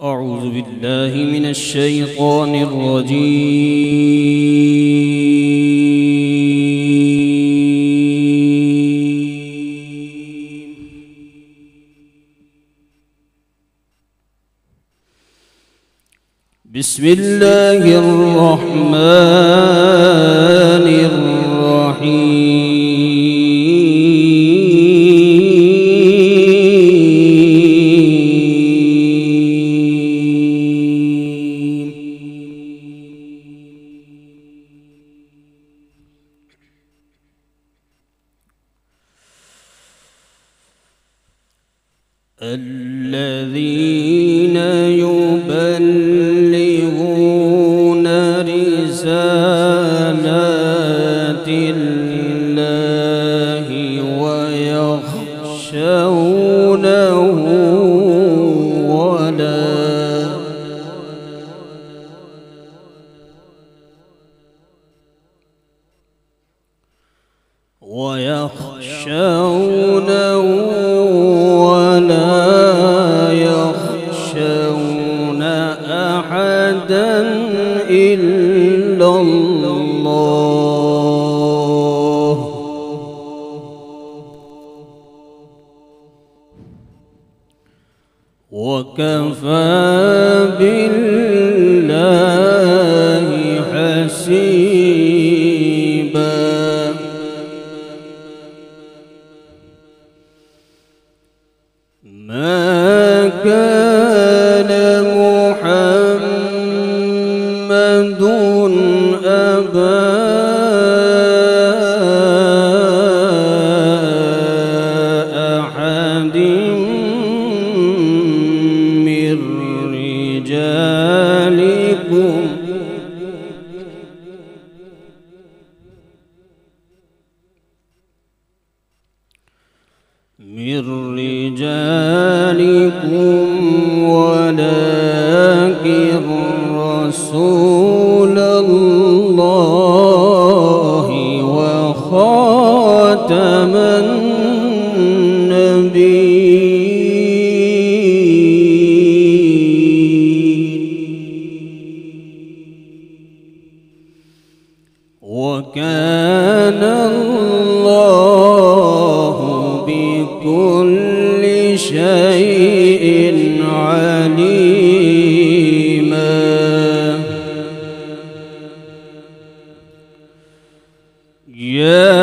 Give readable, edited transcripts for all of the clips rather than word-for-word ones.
أعوذ بالله من الشيطان الرجيم. بسم الله الرحمن الرحيم. الذين يبلغون رسالات الله ويخشونه ولا يخشون أحدا إلا الله، وكفى بالله حسيبا. ما كان محمد أبا أحد من رجالكم ولكن رسول الله وخاتم النبيين، وكان الله بكل شيء عليما. يا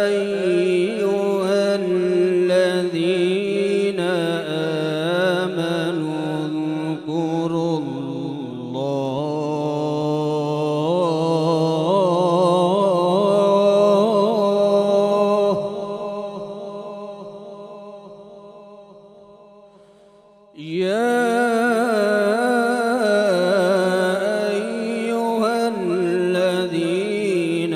أيها الذين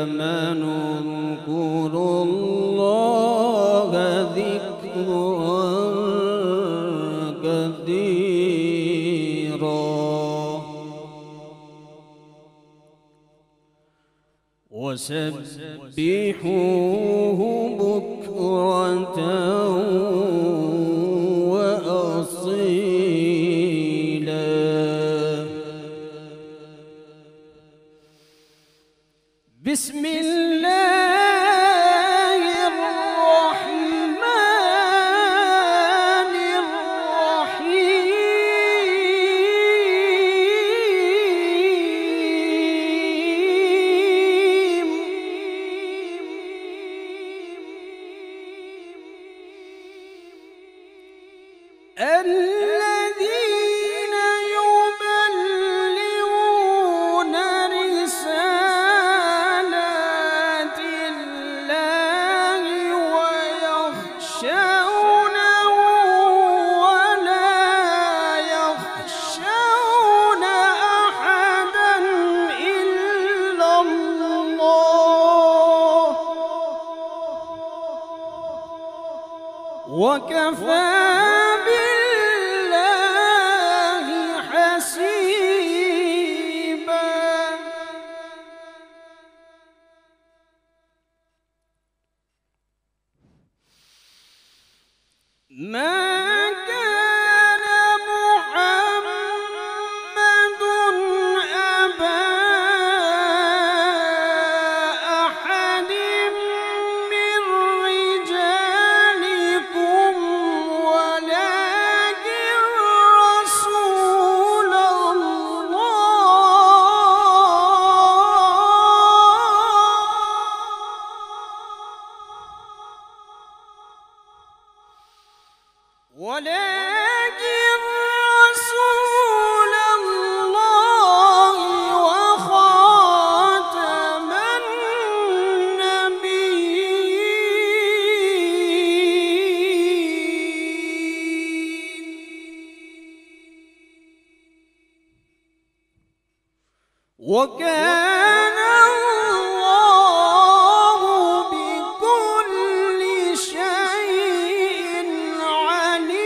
آمنوا اذكروا الله ذكرا كثيرا، وسبحوه بكرة وأصيلا. بسم الله الرحمن الرحيم. الذين يبلغون رسالات الله ويخشونه ولا يخشون أحدا إلا الله، وكفى بالله حسيبا. ما كان محمد أبا أحد من رجالكم ولكن رسول الله وخاتم النبيين وكان الله بكل شيء عليما.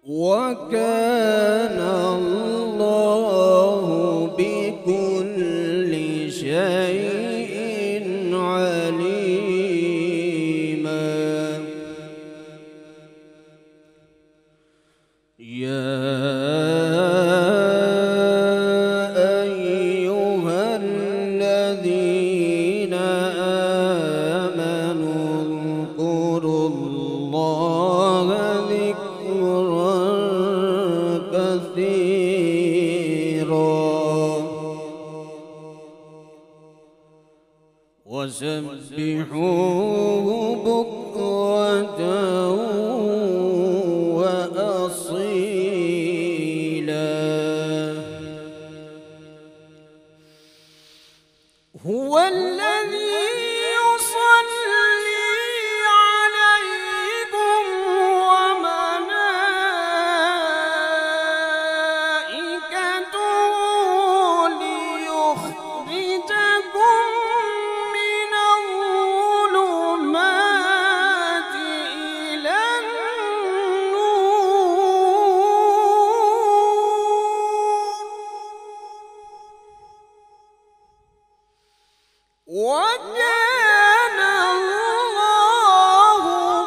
وكان الله بكل شيء عليما. يا أيها الذين آمنوا اذكروا الله ذكرا كثيرا وسبحوه بكرة وأصيلا. هو الذي يصلي عليكم وملائكته ليخرجكم من الظلمات إلى وكان الله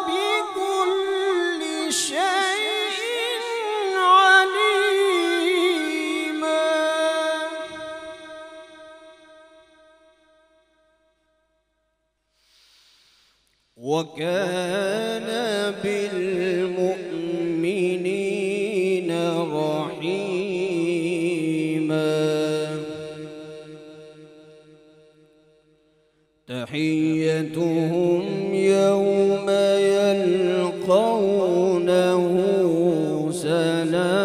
بكل شيء عليما. وكان بالمؤمنين رحيما. تحيتهم يوم يلقونه سلام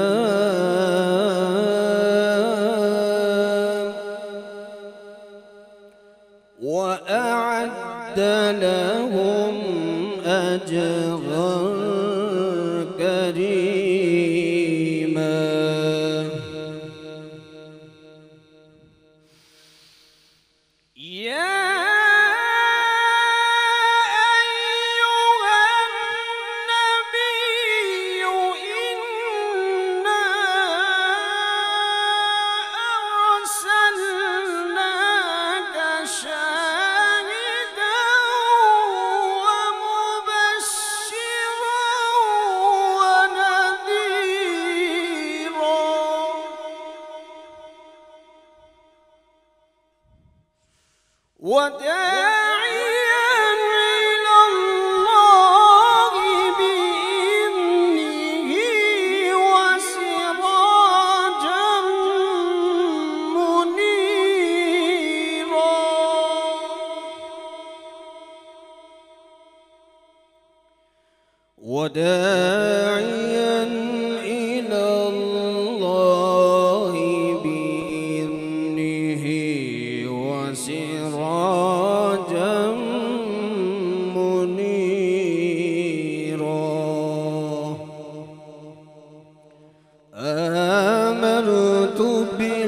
وأعد لهم أجرا كريما. وداعيا إلى الله بإذنه وسراجا منيرا. وداعيا إلى الله بإذنه وسراجا منيرا. آمنت بالله